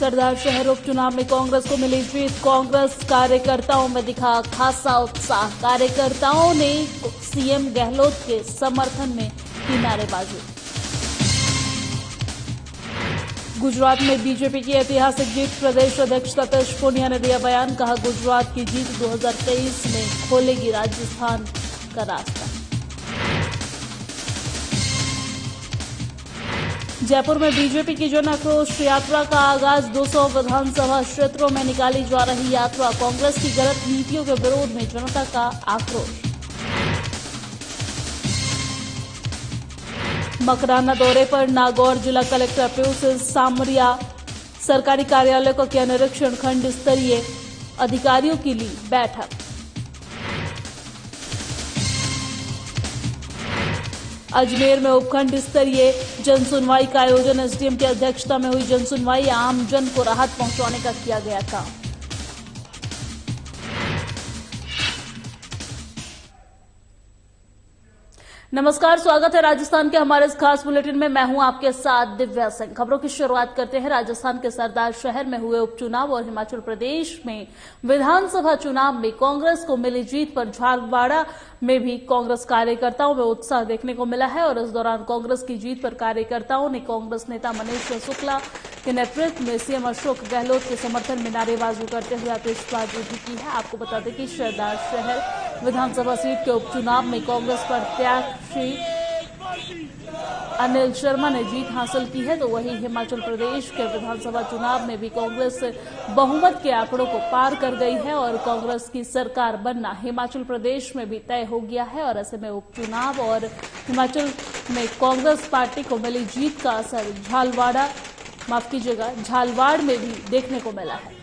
सरदार शहर उपचुनाव में कांग्रेस को मिली जीत। कांग्रेस कार्यकर्ताओं में दिखा खासा उत्साह। कार्यकर्ताओं ने सीएम गहलोत के समर्थन में की नारेबाजी। गुजरात में बीजेपी की ऐतिहासिक जीत। प्रदेश अध्यक्ष सतीश पूनिया ने दिया बयान। कहा, गुजरात की जीत 2023 में खोलेगी राजस्थान का रास्ता। जयपुर में बीजेपी की जन आक्रोश यात्रा का आगाज। 200 विधानसभा क्षेत्रों में निकाली जा रही यात्रा। कांग्रेस की गलत नीतियों के विरोध में जनता का आक्रोश। मकराना दौरे पर नागौर जिला कलेक्टर पीयूष सामरिया। सरकारी कार्यालय को किया निरीक्षण। खंड स्तरीय अधिकारियों की ली बैठक। अजमेर में उपखंड स्तरीय जनसुनवाई का आयोजन। एसडीएम की अध्यक्षता में हुई जनसुनवाई। आमजन को राहत पहुंचाने का किया गया काम। नमस्कार, स्वागत है राजस्थान के हमारे इस खास बुलेटिन में। मैं हूं आपके साथ दिव्या सिंह। खबरों की शुरुआत करते हैं राजस्थान के सरदार शहर में हुए उपचुनाव और हिमाचल प्रदेश में विधानसभा चुनाव में कांग्रेस को मिली जीत पर झालवाड़ा में भी कांग्रेस कार्यकर्ताओं में उत्साह देखने को मिला है। और इस दौरान कांग्रेस की जीत पर कार्यकर्ताओं ने कांग्रेस नेता मनीष शुक्ला के नेतृत्व में सीएम अशोक गहलोत के समर्थन में नारेबाजी करते हुए आतिशबाजी भी की है। आपको बता दें कि सरदार शहर विधानसभा सीट के उपचुनाव में कांग्रेस प्रत्याशी अनिल शर्मा ने जीत हासिल की है, तो वहीं हिमाचल प्रदेश के विधानसभा चुनाव में भी कांग्रेस बहुमत के आंकड़ों को पार कर गई है और कांग्रेस की सरकार बनना हिमाचल प्रदेश में भी तय हो गया है। और ऐसे में उपचुनाव और हिमाचल में कांग्रेस पार्टी को मिली जीत का असर झालवाड़ में भी देखने को मिला है।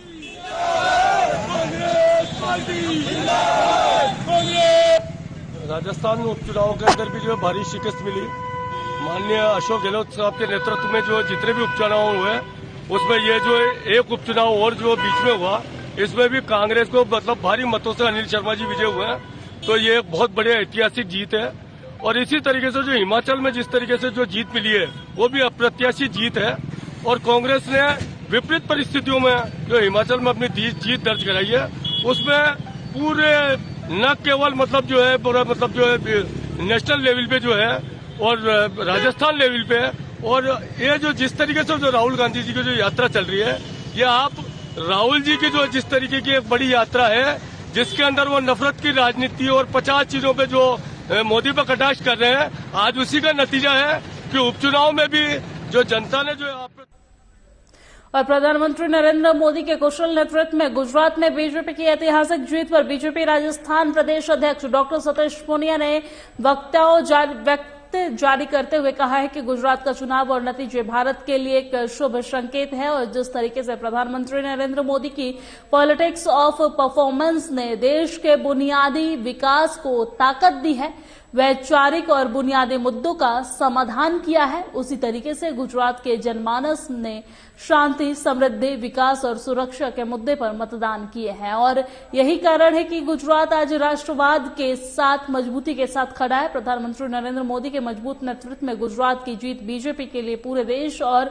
राजस्थान में उपचुनाव के अंदर भी जो है भारी शिकस्त मिली। माननीय अशोक गहलोत साहब के नेतृत्व में जो जितने भी उपचुनाव हुए उसमें ये जो एक उपचुनाव और जो बीच में हुआ इसमें भी कांग्रेस को मतलब भारी मतों से अनिल शर्मा जी विजय हुए हैं। तो ये एक बहुत बड़ी ऐतिहासिक जीत है। और इसी तरीके से जो हिमाचल में जिस तरीके से जो जीत मिली है वो भी अप्रत्याशित जीत है। और कांग्रेस ने विपरीत परिस्थितियों में जो हिमाचल में अपनी जीत दर्ज कराई है उसमें पूरे न केवल मतलब जो है पूरा मतलब जो है नेशनल लेवल पे जो है और राजस्थान लेवल पे और ये जो जिस तरीके से जो राहुल गांधी जी की जो यात्रा चल रही है ये आप राहुल जी की जो जिस तरीके की एक बड़ी यात्रा है जिसके अंदर वो नफरत की राजनीति और 50 चीजों पे जो मोदी पर कटाक्ष कर रहे हैं आज उसी का नतीजा है कि उपचुनाव में भी जो जनता ने जो और प्रधानमंत्री नरेंद्र मोदी के कुशल नेतृत्व में गुजरात में बीजेपी की ऐतिहासिक जीत पर बीजेपी राजस्थान प्रदेश अध्यक्ष डॉक्टर सतीश पूनिया ने वक्तव्य जारी करते हुए कहा है कि गुजरात का चुनाव और नतीजे भारत के लिए एक शुभ संकेत है। और जिस तरीके से प्रधानमंत्री नरेंद्र मोदी की पॉलिटिक्स ऑफ परफॉर्मेंस ने देश के बुनियादी विकास को ताकत दी है, वैचारिक और बुनियादी मुद्दों का समाधान किया है, उसी तरीके से गुजरात के जनमानस ने शांति, समृद्धि, विकास और सुरक्षा के मुद्दे पर मतदान किए हैं। और यही कारण है कि गुजरात आज राष्ट्रवाद के साथ मजबूती के साथ खड़ा है। प्रधानमंत्री नरेंद्र मोदी के मजबूत नेतृत्व में गुजरात की जीत बीजेपी के लिए पूरे देश और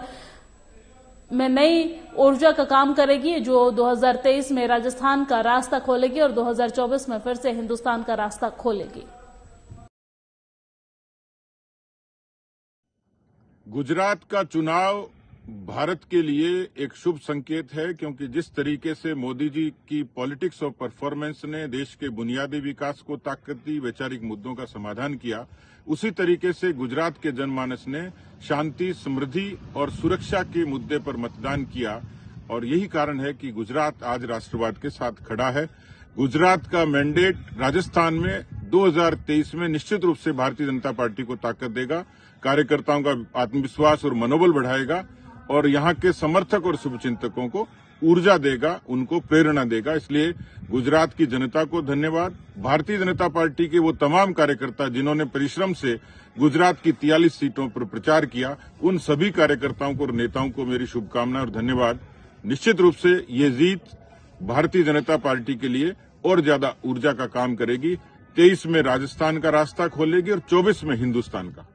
में नई ऊर्जा का काम करेगी, जो 2023 में राजस्थान का रास्ता खोलेगी और 2024 में फिर से हिंदुस्तान का रास्ता खोलेगी। गुजरात का चुनाव भारत के लिए एक शुभ संकेत है, क्योंकि जिस तरीके से मोदी जी की पॉलिटिक्स ऑफ परफॉर्मेंस ने देश के बुनियादी विकास को ताकत दी, वैचारिक मुद्दों का समाधान किया, उसी तरीके से गुजरात के जनमानस ने शांति, समृद्धि और सुरक्षा के मुद्दे पर मतदान किया। और यही कारण है कि गुजरात आज राष्ट्रवाद के साथ खड़ा है। गुजरात का मैंडेट राजस्थान में 2023 में निश्चित रूप से भारतीय जनता पार्टी को ताकत देगा, कार्यकर्ताओं का आत्मविश्वास और मनोबल बढ़ाएगा और यहाँ के समर्थक और शुभचिंतकों को ऊर्जा देगा, उनको प्रेरणा देगा। इसलिए गुजरात की जनता को धन्यवाद। भारतीय जनता पार्टी के वो तमाम कार्यकर्ता जिन्होंने परिश्रम से गुजरात की 43 सीटों पर प्रचार किया, उन सभी कार्यकर्ताओं को और नेताओं को मेरी शुभकामनाएं और धन्यवाद। निश्चित रूप से ये जीत भारतीय जनता पार्टी के लिए और ज्यादा ऊर्जा का काम करेगी। 23 में राजस्थान का रास्ता खोलेगी और 24 में हिंदुस्तान का।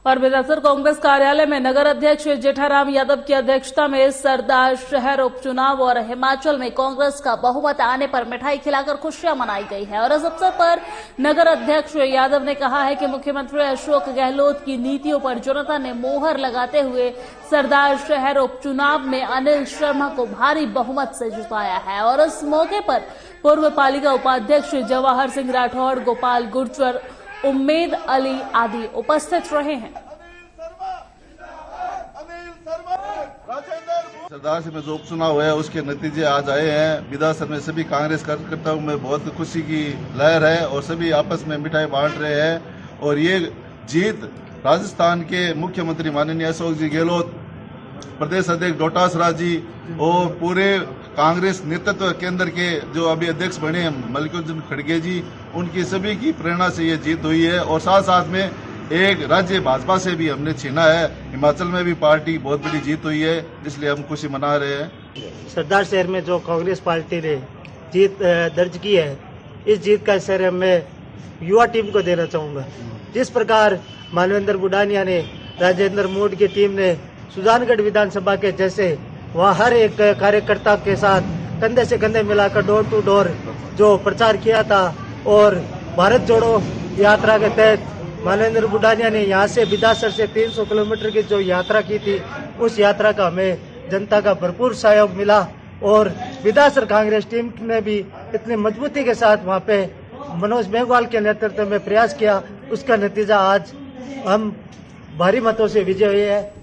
और बेदासर कांग्रेस कार्यालय में नगर अध्यक्ष जेठाराम यादव की अध्यक्षता में सरदार शहर उपचुनाव और हिमाचल में कांग्रेस का बहुमत आने पर मिठाई खिलाकर खुशियां मनाई गई है। और इस अवसर पर नगर अध्यक्ष यादव ने कहा है कि मुख्यमंत्री अशोक गहलोत की नीतियों पर जनता ने मोहर लगाते हुए सरदार शहर उपचुनाव में अनिल शर्मा को भारी बहुमत से जिताया है। और इस मौके पर पूर्व पालिका उपाध्यक्ष जवाहर सिंह राठौड़, गोपाल गुर्जर, उम्मेद अली आदि उपस्थित रहे हैं। सरदार से में जो उपचुनाव हुआ है उसके नतीजे आज आए हैं। विधानसभा में सभी कांग्रेस कार्यकर्ताओं में बहुत खुशी की लहर है और सभी आपस में मिठाई बांट रहे हैं। और ये जीत राजस्थान के मुख्यमंत्री माननीय अशोक जी गहलोत, प्रदेश अध्यक्ष डोटासरा जी और पूरे कांग्रेस नेतृत्व केंद्र के जो अभी अध्यक्ष बने हैं मल्लिकार्जुन खड़गे जी, उनकी सभी की प्रेरणा से ये जीत हुई है। और साथ साथ में एक राज्य भाजपा से भी हमने छीना है। हिमाचल में भी पार्टी बहुत बड़ी जीत हुई है, इसलिए हम खुशी मना रहे हैं। सरदार शहर में जो कांग्रेस पार्टी ने जीत दर्ज की है, इस जीत का श्रेय मैं युवा टीम को देना चाहूंगा। जिस प्रकार मानवेंद्र बुडानिया ने, राजेंद्र मोड की टीम ने सुजानगढ़ विधानसभा के जैसे वहाँ हर एक कार्यकर्ता के साथ कंधे से कंधे मिलाकर डोर टू डोर जो प्रचार किया था और भारत जोड़ो यात्रा के तहत मानवेंद्र बुडानिया ने यहाँ से बिदासर से 300 किलोमीटर की जो यात्रा की थी, उस यात्रा का हमें जनता का भरपूर सहयोग मिला। और बिदासर कांग्रेस टीम ने भी इतनी मजबूती के साथ वहाँ पे मनोज मेघवाल के नेतृत्व में प्रयास किया, उसका नतीजा आज हम भारी मतों से विजय हुए हैं।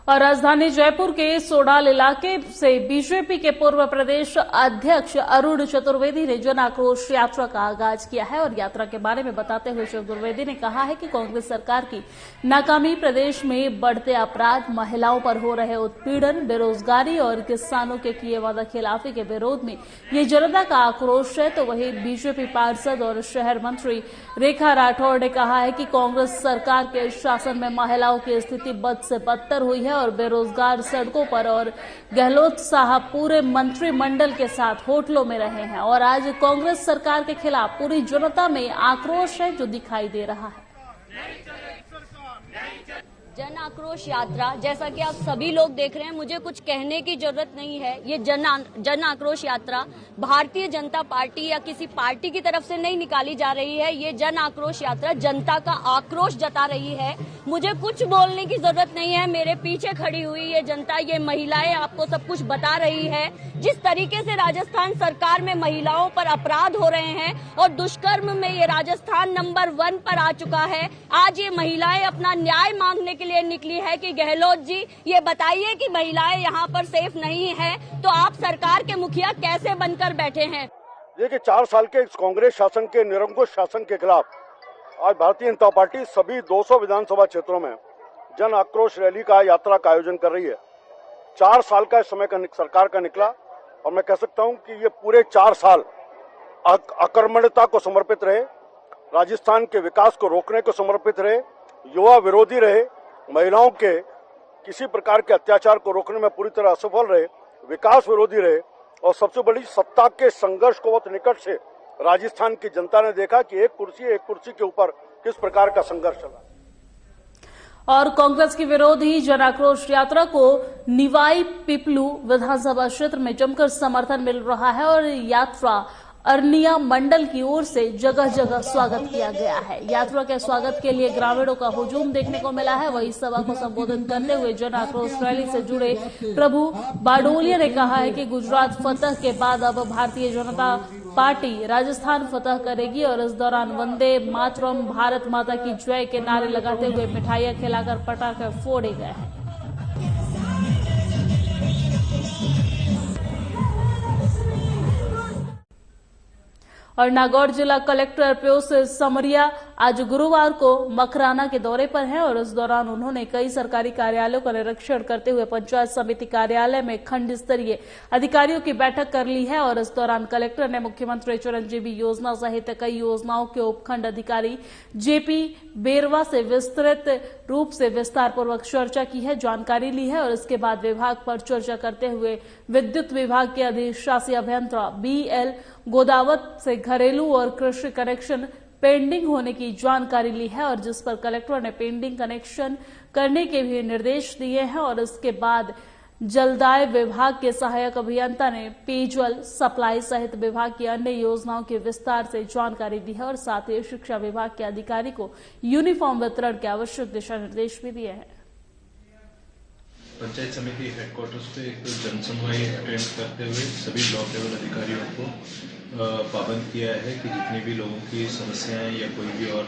और राजधानी जयपुर के सोडाल इलाके से बीजेपी के पूर्व प्रदेश अध्यक्ष अरुण चतुर्वेदी ने जन आक्रोश यात्रा का आगाज किया है। और यात्रा के बारे में बताते हुए चतुर्वेदी ने कहा है कि कांग्रेस सरकार की नाकामी, प्रदेश में बढ़ते अपराध, महिलाओं पर हो रहे उत्पीड़न, बेरोजगारी और किसानों के किए वादाखिलाफी के विरोध में ये जनता का आक्रोश है। तो वहीं बीजेपी पार्षद और शहर मंत्री रेखा राठौड़ ने कहा है कि कांग्रेस सरकार के शासन में महिलाओं की स्थिति बद से बदतर हुई है और बेरोजगार सड़कों पर, और गहलोत साहब पूरे मंत्रिमंडल के साथ होटलों में रहे हैं। और आज कांग्रेस सरकार के खिलाफ पूरी जनता में आक्रोश है जो दिखाई दे रहा है। जन आक्रोश यात्रा, जैसा कि आप सभी लोग देख रहे हैं, मुझे कुछ कहने की जरूरत नहीं है। ये जन आक्रोश यात्रा भारतीय जनता पार्टी या किसी पार्टी की तरफ से नहीं निकाली जा रही है। ये जन आक्रोश यात्रा जनता का आक्रोश जता रही है। मुझे कुछ बोलने की जरूरत नहीं है। मेरे पीछे खड़ी हुई ये जनता, ये महिलाएं आपको सब कुछ बता रही है। जिस तरीके से राजस्थान सरकार में महिलाओं पर अपराध हो रहे हैं और दुष्कर्म में ये राजस्थान नंबर 1 पर आ चुका है। आज ये महिलाएं अपना न्याय मांगने के लिए निकली है कि गहलोत जी ये बताइए कि महिलाएं यहाँ पर सेफ नहीं है, तो आप सरकार के मुखिया कैसे बनकर बैठे हैं? देखिए, 4 साल के कांग्रेस शासन के निरंकुश शासन के खिलाफ आज भारतीय जनता पार्टी सभी 200 विधानसभा क्षेत्रों में जन आक्रोश रैली का, यात्रा का आयोजन कर रही है। 4 साल का इस समय का सरकार का निकला और मैं कह सकता हूं कि ये पूरे 4 साल अकर्मण्यता को समर्पित रहे, राजस्थान के विकास को रोकने को समर्पित रहे, युवा विरोधी रहे, महिलाओं के किसी प्रकार के अत्याचार को रोकने में पूरी तरह असफल रहे, विकास विरोधी रहे। और सबसे बड़ी सत्ता के संघर्ष को बहुत निकट से राजस्थान की जनता ने देखा कि एक कुर्सी के ऊपर किस प्रकार का संघर्ष चला। और कांग्रेस की विरोधी जन आक्रोश यात्रा को निवाई पिपलू विधानसभा क्षेत्र में जमकर समर्थन मिल रहा है और यात्रा अरनिया मंडल की ओर से जगह जगह स्वागत किया गया है। यात्रा के स्वागत के लिए ग्रामीणों का हुजूम देखने को मिला है। वहीं सभा को संबोधित करते हुए जन आक्रोश रैली से जुड़े प्रभु बाडोलिया ने कहा है कि गुजरात फतह के बाद अब भारतीय जनता पार्टी राजस्थान फतह करेगी। और इस दौरान वंदे मातरम, भारत माता की जय के नारे लगाते हुए मिठाइयां खिलाकर पटाखे फोड़े गए हैं। और नागौर जिला कलेक्टर पीयूष समरिया आज गुरुवार को मकराना के दौरे पर हैं और इस दौरान उन्होंने कई सरकारी कार्यालयों का निरीक्षण करते हुए पंचायत समिति कार्यालय में खंड स्तरीय अधिकारियों की बैठक कर ली है। और इस दौरान कलेक्टर ने मुख्यमंत्री चिरंजीवी योजना सहित कई योजनाओं के उपखंड अधिकारी जेपी बेरवा से विस्तृत रूप से विस्तार पूर्वक चर्चा की है, जानकारी ली है। और इसके बाद विभाग पर चर्चा करते हुए विद्युत विभाग के अधिशासी अभियंता BL गोदावत से घरेलू और कृषि कनेक्शन पेंडिंग होने की जानकारी ली है और जिस पर कलेक्टर ने पेंडिंग कनेक्शन करने के भी निर्देश दिए हैं और इसके बाद जलदाय विभाग के सहायक अभियंता ने पेयजल सप्लाई सहित विभाग की अन्य योजनाओं की विस्तार से जानकारी दी है और साथ ही शिक्षा विभाग के अधिकारी को यूनिफॉर्म वितरण के आवश्यक दिशा निर्देश भी दिए हैं। पंचायत समिति हेडक्वार्टर्स पे एक जनसुनवाई अटेंड करते हुए सभी ब्लॉक लेवल अधिकारियों को पाबंद किया है कि जितने भी लोगों की समस्याएं या कोई भी और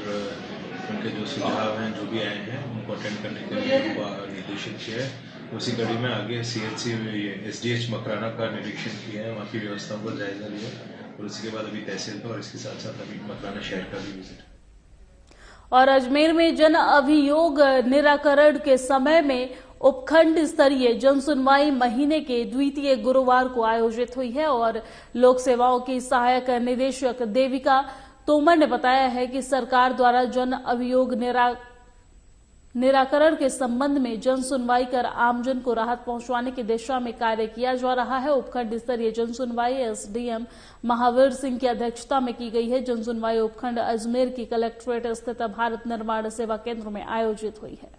उनके जो सुझाव हैं जो भी आए हैं उनको अटेंड करने के लिए निर्देशित किया है। उसी कड़ी में आगे CHC SDH मकराना का निरीक्षण किया है, वहाँ की व्यवस्थाओं का जायजा लिया और उसी के बाद अभी तहसील का और इसके साथ साथ अभी मकराना शहर का भी विजिट। और अजमेर में जन अभियोग निराकरण के समय में उपखंड स्तरीय जन सुनवाई महीने के द्वितीय गुरुवार को आयोजित हुई है और लोक सेवाओं की सहायक निदेशक देविका तोमर ने बताया है कि सरकार द्वारा जन अभियोग निराकरण के संबंध में जन सुनवाई कर आमजन को राहत पहुंचाने की दिशा में कार्य किया जा रहा है। उपखंड स्तरीय जन सुनवाई SDM महावीर सिंह की अध्यक्षता में की गई है। जन सुनवाई उपखंड अजमेर की कलेक्ट्रेट स्थित भारत निर्माण सेवा केंद्र में आयोजित हुई है।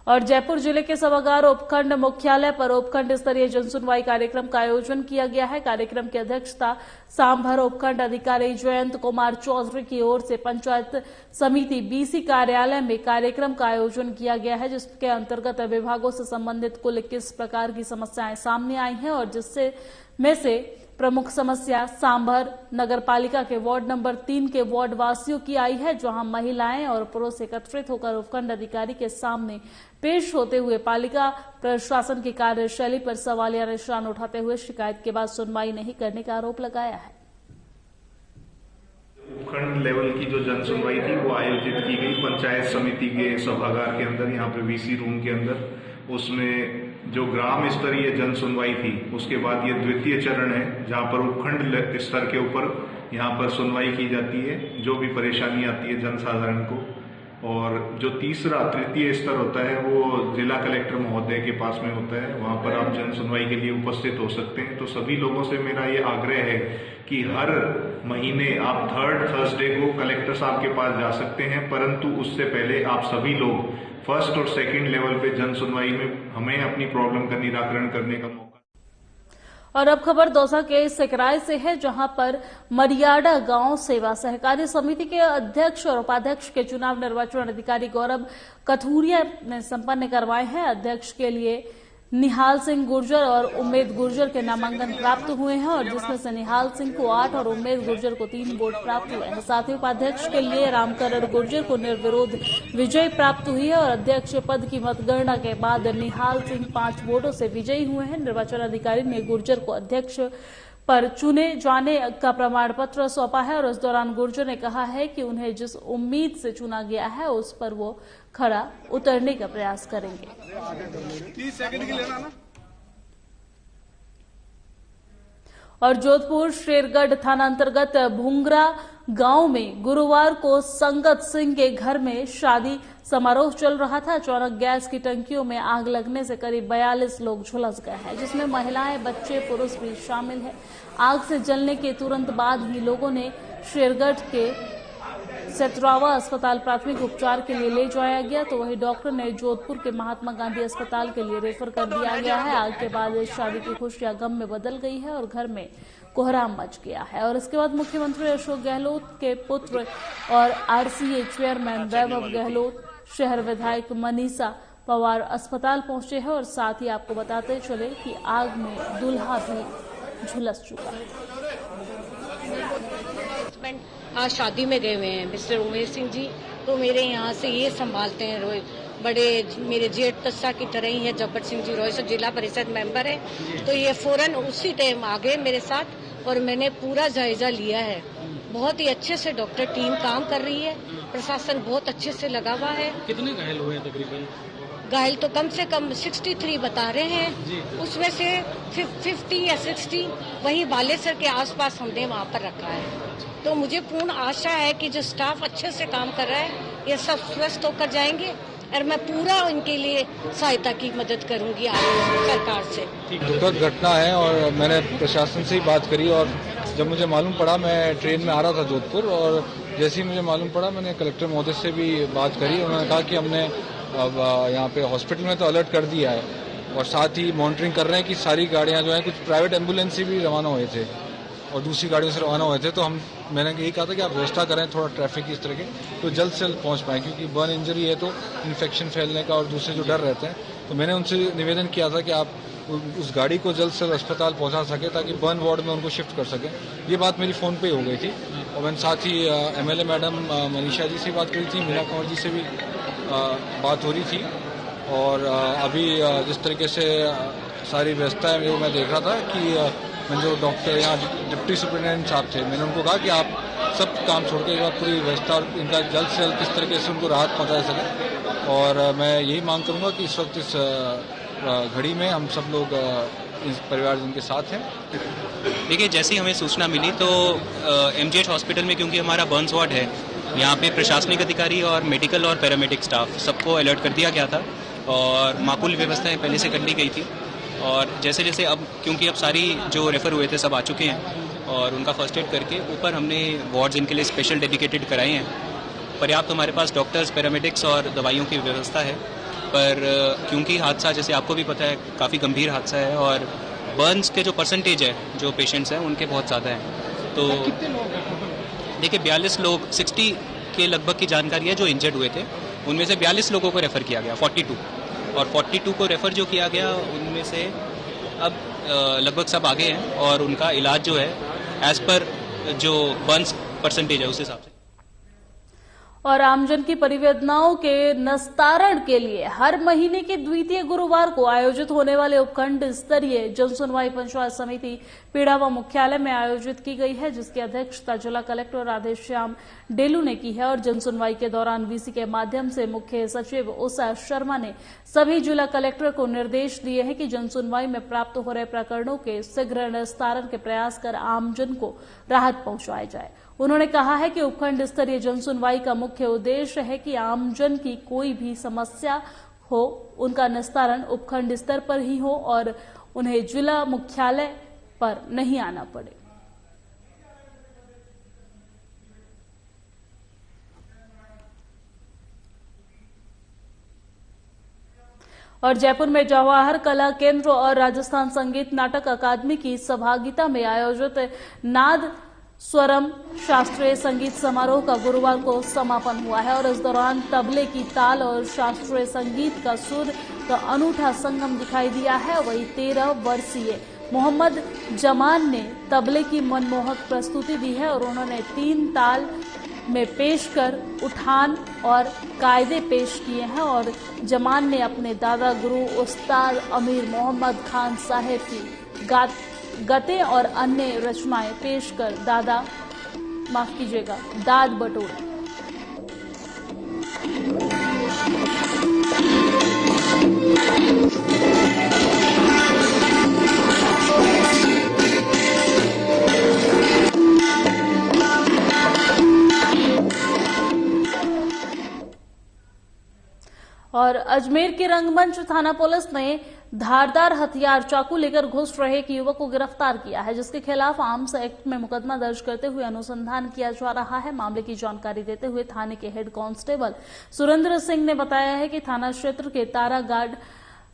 और जयपुर जिले के सभागार उपखंड मुख्यालय पर उपखंड स्तरीय जनसुनवाई कार्यक्रम का आयोजन किया गया है। कार्यक्रम की अध्यक्षता सांभर उपखंड अधिकारी जयंत कुमार चौधरी की ओर से पंचायत समिति BC कार्यालय में कार्यक्रम का आयोजन किया गया है, जिसके अंतर्गत विभागों से संबंधित कुल 21 प्रकार की समस्याएं सामने आई हैं और जिससे में से प्रमुख समस्या सांभर नगरपालिका के वार्ड नंबर 3 के वार्ड वासियों की आई है, जहां महिलाएं और पुरुष एकत्रित होकर उपखंड अधिकारी के सामने पेश होते हुए पालिका प्रशासन की कार्यशैली पर सवालिया निशान उठाते हुए शिकायत के बाद सुनवाई नहीं करने का आरोप लगाया है। उपखंड लेवल की जो जन सुनवाई थी वो आयोजित की गई पंचायत समिति के सभागार के अंदर, यहाँ पे VC रूम के अंदर। उसमें जो ग्राम स्तरीय जन सुनवाई थी उसके बाद ये द्वितीय चरण है, जहाँ पर उपखंड स्तर के ऊपर यहाँ पर सुनवाई की जाती है जो भी परेशानी आती है जनसाधारण को। और जो तृतीय स्तर होता है वो जिला कलेक्टर महोदय के पास में होता है, वहाँ पर आप जन सुनवाई के लिए उपस्थित हो सकते हैं। तो सभी लोगों से मेरा ये आग्रह है कि हर महीने आप 3rd थर्सडे को कलेक्टर साहब के पास जा सकते हैं, परंतु उससे पहले आप सभी लोग 1st और 2nd लेवल पे जन सुनवाई में हमें अपनी प्रॉब्लम का निराकरण करने का मौका। और अब खबर दौसा के सकराय से है, जहां पर मरियाडा गांव सेवा सहकारी समिति के अध्यक्ष और उपाध्यक्ष के चुनाव निर्वाचन अधिकारी गौरव कथूरिया ने संपन्न करवाए हैं। अध्यक्ष के लिए निहाल सिंह गुर्जर और उम्मेद गुर्जर के नामांकन प्राप्त हुए हैं और जिसमें से निहाल सिंह को 8 और उम्मेद गुर्जर को 3 वोट प्राप्त हुए हैं। साथ ही उपाध्यक्ष के लिए रामकरण गुर्जर को निर्विरोध विजय प्राप्त हुई है और अध्यक्ष पद की मतगणना के बाद निहाल सिंह 5 वोटों से विजयी हुए हैं। निर्वाचन अधिकारी ने गुर्जर को अध्यक्ष पर चुने जाने का प्रमाण पत्र सौंपा है और इस दौरान गुर्जर ने कहा है कि उन्हें जिस उम्मीद से चुना गया है उस पर वो खरा उतरने का प्रयास करेंगे। 30 सेकंड की लेना ना। और जोधपुर शेरगढ़ थाना अंतर्गत भूंगरा गांव में गुरुवार को संगत सिंह के घर में शादी समारोह चल रहा था। अचानक गैस की टंकियों में आग लगने से करीब 42 लोग झुलस गए हैं, जिसमें महिलाएं, बच्चे, पुरुष भी शामिल हैं। आग से जलने के तुरंत बाद ही लोगों ने शेरगढ़ के सेतरावा अस्पताल प्राथमिक उपचार के लिए ले जाया गया, तो वही डॉक्टर ने जोधपुर के महात्मा गांधी अस्पताल के लिए रेफर कर दिया गया है। आग के बाद इस शादी की खुशियां गम में बदल गई है और घर में कोहराम मच गया है। और इसके बाद मुख्यमंत्री अशोक गहलोत के पुत्र और RCA चेयरमैन वैभव गहलोत, शहर विधायक मनीषा पवार अस्पताल पहुंचे हैं और साथ ही आपको बताते चले कि आग में दूल्हा भी झुलस चुका है। आज शादी में गए हुए हैं मिस्टर उमेश सिंह जी, तो मेरे यहाँ से ये संभालते हैं रोय बड़े मेरे जेठ तस्सा की तरह ही है। जब्बर सिंह जी रोय से जिला परिषद मेंबर है, तो ये फौरन उसी टाइम आ गए मेरे साथ और मैंने पूरा जायजा लिया है। बहुत ही अच्छे से डॉक्टर टीम काम कर रही है, प्रशासन बहुत अच्छे से लगा हुआ है। कितने घायल हुए हैं तकरीबन? घायल तो कम से कम 63 बता रहे हैं, उसमें से 50 या 60 वहीं बालेसर के आसपास हमने वहाँ पर रखा है। तो मुझे पूर्ण आशा है कि जो स्टाफ अच्छे से काम कर रहा है ये सब स्वस्थ होकर जाएंगे और मैं पूरा उनके लिए सहायता की मदद करूंगी आगे सरकार से। दुखद घटना है और मैंने प्रशासन से ही बात करी और जब मुझे मालूम पड़ा, मैं ट्रेन में आ रहा था जोधपुर, और जैसे ही मुझे मालूम पड़ा मैंने कलेक्टर महोदय से भी बात करी। उन्होंने कहा कि हमने अब यहाँ पे हॉस्पिटल में तो अलर्ट कर दिया है और साथ ही मॉनिटरिंग कर रहे हैं कि सारी गाड़ियाँ जो हैं, कुछ प्राइवेट एम्बुलेंस से भी रवाना हुए थे और दूसरी गाड़ियों से रवाना हुए थे, तो मैंने यही कहा था कि आप व्यवस्था करें थोड़ा ट्रैफिक की इस तरह के, तो जल्द से जल्द पहुंच पाएँ, क्योंकि बर्न इंजरी है तो इन्फेक्शन फैलने का और दूसरे जो डर रहते हैं। तो मैंने उनसे निवेदन किया था कि आप उस गाड़ी को जल्द से जल्द अस्पताल पहुंचा सके ताकि बर्न वार्ड में उनको शिफ्ट कर सकें। ये बात मेरी फ़ोन पे हो गई थी और मैंने साथ ही MLA मैडम मनीषा जी से बात करी थी, मीना कंवर जी से भी बात हो रही थी। और अभी जिस तरीके से सारी व्यवस्था है वो मैं देख रहा था कि मैंने जो डॉक्टर यहाँ डिप्टी सुपरिटेंडेंट साहब थे, मैंने उनको कहा कि आप सब काम छोड़ के एक बार पूरी व्यवस्था और इनका जल्द से जल्द किस तरीके से उनको राहत पहुँचा सके। और मैं यही मांग करूँगा कि इस वक्त इस घड़ी में हम सब लोग इस परिवारजन के साथ हैं। देखिए, जैसे ही हमें सूचना मिली तो MGH हॉस्पिटल में, क्योंकि हमारा बर्न्स वार्ड है, यहाँ पे प्रशासनिक अधिकारी और मेडिकल और पैरामेडिक स्टाफ सबको अलर्ट कर दिया गया था और माकूल व्यवस्थाएं पहले से कर ली गई थी। और जैसे जैसे अब, क्योंकि अब सारी जो रेफ़र हुए थे सब आ चुके हैं और उनका फर्स्ट एड करके ऊपर हमने वार्ड्स इनके लिए स्पेशल डेडिकेटेड कराए हैं। पर्याप्त हमारे पास डॉक्टर्स, पैरामेडिक्स और दवाइयों की व्यवस्था है। पर क्योंकि हादसा, जैसे आपको भी पता है, काफ़ी गंभीर हादसा है और बर्न्स के जो परसेंटेज है जो पेशेंट्स हैं उनके बहुत ज़्यादा हैं। तो देखिए, 42 लोग, 60 के लगभग की जानकारी है जो इंजर्ड हुए थे। उनमें से 42 लोगों को रेफ़र किया गया, 42, और 42 को रेफ़र जो किया गया उनमें से अब लगभग सब आगे हैं और उनका इलाज जो है as per Joe Burns percentage है उस हिसाब से। और आमजन की परिवेदनाओं के निस्तारण के लिए हर महीने के द्वितीय गुरुवार को आयोजित होने वाले उपखंड स्तरीय जनसुनवाई पंचायत समिति पीड़ावा मुख्यालय में आयोजित की गई है, जिसकी अध्यक्षता जिला कलेक्टर राधेश्याम डेलू ने की है। और जनसुनवाई के दौरान VC के माध्यम से मुख्य सचिव उषा शर्मा ने सभी जिला कलेक्टर को निर्देश दिए हैं कि जनसुनवाई में प्राप्त हो रहे प्रकरणों के शीघ्र निस्तारण के प्रयास कर आमजन को राहत पहुंचाई जाए। उन्होंने कहा है कि उपखंड स्तरीय जनसुनवाई का मुख्य उद्देश्य है कि आमजन की कोई भी समस्या हो, उनका निस्तारण उपखंड स्तर पर ही हो और उन्हें जिला मुख्यालय पर नहीं आना पड़े। और जयपुर में जवाहर कला केंद्र और राजस्थान संगीत नाटक अकादमी की सहभागिता में आयोजित नाद स्वरम शास्त्रीय संगीत समारोह का गुरुवार को समापन हुआ है। और इस दौरान तबले की ताल और शास्त्रीय संगीत का सुर का अनूठा संगम दिखाई दिया है। वही 13 वर्षीय मोहम्मद जमान ने तबले की मनमोहक प्रस्तुति दी है और उन्होंने 3 ताल में पेश कर उठान और कायदे पेश किए हैं। और जमान ने अपने दादा गुरु उस्ताद अमीर मोहम्मद खान साहेब की गते और अन्य रचनाएं पेश कर दाद बटोरी। और अजमेर के रंगमंच थाना पुलिस ने धारदार हथियार चाकू लेकर घुस रहे एक युवक को गिरफ्तार किया है, जिसके खिलाफ आर्म्स एक्ट में मुकदमा दर्ज करते हुए अनुसंधान किया जा रहा है। मामले की जानकारी देते हुए थाने के हेड कांस्टेबल सुरेंद्र सिंह ने बताया है कि थाना क्षेत्र के तारागाड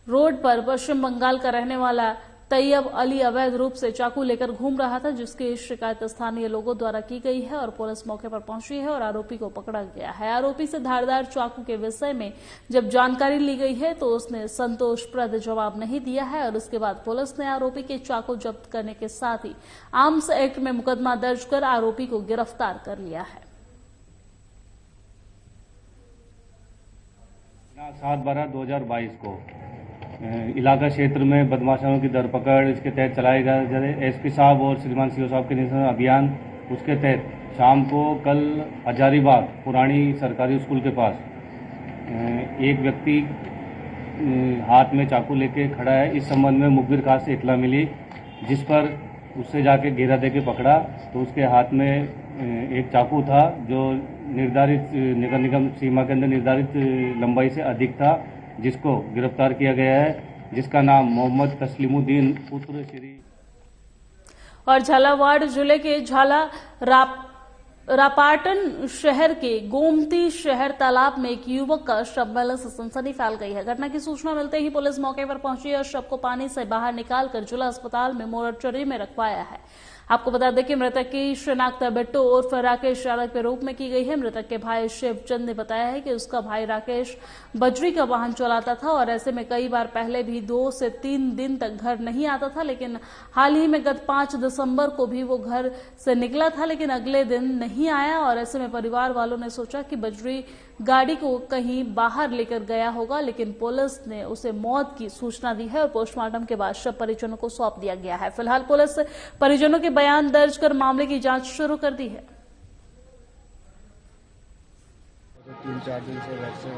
रोड पर पश्चिम बंगाल का रहने वाला तैयब अली अवैध रूप से चाकू लेकर घूम रहा था, जिसकी शिकायत स्थानीय लोगों द्वारा की गई है और पुलिस मौके पर पहुंची है और आरोपी को पकड़ा गया है। आरोपी से धारदार चाकू के विषय में जब जानकारी ली गई है तो उसने संतोषप्रद जवाब नहीं दिया है और उसके बाद पुलिस ने आरोपी के चाकू जब्त करने के साथ ही आर्म्स एक्ट में मुकदमा दर्ज कर आरोपी को गिरफ्तार कर लिया है। 7/12/2022 को इलाका क्षेत्र में बदमाशों की धरपकड़ इसके तहत चलाए गए एसपी साहब और श्रीमान सीओ साहब के निर्देशन अभियान, उसके तहत शाम को कल हजारीबाग पुरानी सरकारी स्कूल के पास एक व्यक्ति हाथ में चाकू लेके खड़ा है। इस संबंध में मुखबिर खास से इतला मिली, जिस पर उससे जाके घेरा देके पकड़ा तो उसके हाथ में एक चाकू था जो निर्धारित नगर निगम सीमा के अंदर निर्धारित लंबाई से अधिक था, जिसको गिरफ्तार किया गया है, जिसका नाम मोहम्मद तस्लीमुद्दीन पुत्र श्री। और झालावाड़ जिले के रापाटन शहर के गोमती शहर तालाब में एक युवक का शव मिलने से सनसनी फैल गई है। घटना की सूचना मिलते ही पुलिस मौके पर पहुंची और शव को पानी से बाहर निकालकर जिला अस्पताल में मोर्चरी में रखवाया है। आपको बता दें कि मृतक की शिनाख्त बिट्टू उर्फ राकेश यादव के रूप में की गई है। मृतक के भाई शिवचंद ने बताया है कि उसका भाई राकेश बजरी का वाहन चलाता था और ऐसे में कई बार पहले भी 2 से 3 दिन तक घर नहीं आता था, लेकिन हाल ही में गत 5 दिसंबर को भी वो घर से निकला था, लेकिन अगले दिन नहीं आया और ऐसे में परिवार वालों ने सोचा कि बजरी गाड़ी को कहीं बाहर लेकर गया होगा, लेकिन पुलिस ने उसे मौत की सूचना दी है और पोस्टमार्टम के बाद शव परिजनों को सौंप दिया गया है। फिलहाल पुलिस परिजनों के बयान दर्ज कर मामले की जांच शुरू कर दी है। 3-4 दिन से घर से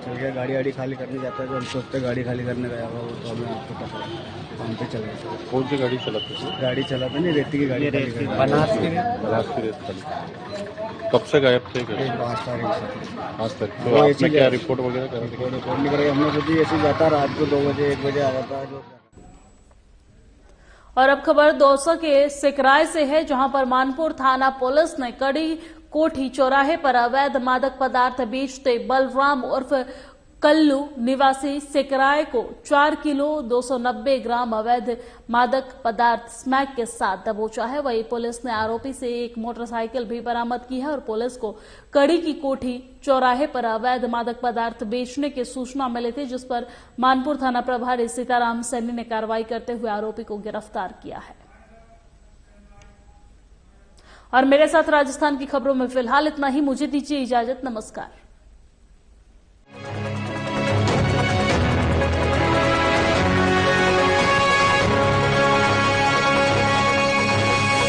चल गया, गाड़ी खाली करने जाता है, जो हम सोचते गाड़ी खाली करने गया हुआ, वो तो हमें आपको पता है, काम पे चल गया। कौन सी गाड़ी चलाते थे? गाड़ी चलाते नहीं, रेती की गाड़ी। बनास की रेत खाली। कब से गायब थे? 5 तारीख से। 5 तारीख। तो आपने क्या रिपोर्ट वगैरह करा? रिपोर्ट नहीं कराई हमने, सोची ऐसे जाता, रात को 2 बजे 1 बजे आ जाता है। और अब खबर दौसा के सिकराय से है, जहां पर मानपुर थाना पुलिस ने कड़ी कोठी चौराहे पर अवैध मादक पदार्थ बेचते बलराम उर्फ कल्लू निवासी सिकराय को 4 किलो 290 ग्राम अवैध मादक पदार्थ स्मैक के साथ दबोचा है। वहीं पुलिस ने आरोपी से एक मोटरसाइकिल भी बरामद की है और पुलिस को कड़ी की कोठी चौराहे पर अवैध मादक पदार्थ बेचने की सूचना मिली थी, जिस पर मानपुर थाना प्रभारी सीताराम सैनी ने कार्रवाई करते हुए आरोपी को गिरफ्तार किया है। और मेरे साथ राजस्थान की खबरों में फिलहाल इतना ही। मुझे दीजिए इजाजत। नमस्कार।